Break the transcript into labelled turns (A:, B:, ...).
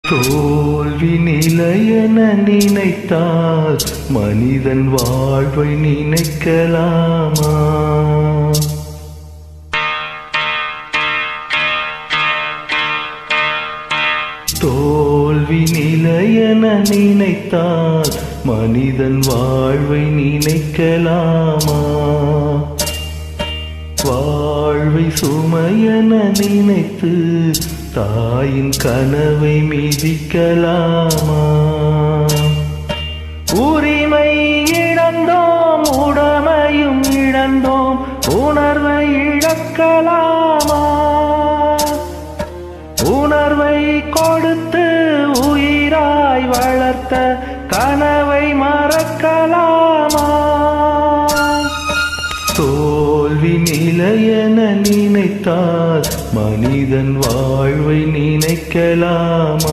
A: தோல்வி நிலையென நினைத்தால் மனிதன் வாழ்வை நினைக்கலாமா? தோல்வி நிலையென நினைத்தால் மனிதன் வாழ்வை நினைக்கலாமா? வாழ்வை சுமையென நினைத்து தாயின் கனவை மிதிக்கலாமா? உரிமை இழந்தோம், உடமையும் இழந்தோம், உணர்வை இழக்கலாமா? உணர்வை கொடுத்து உயிராய் வளர்த்த கனவை மறக்கலாமா? தோல்வி நிலையென நினைத்தால் மனிதன் வாழ்வை நினைக்கலாமா?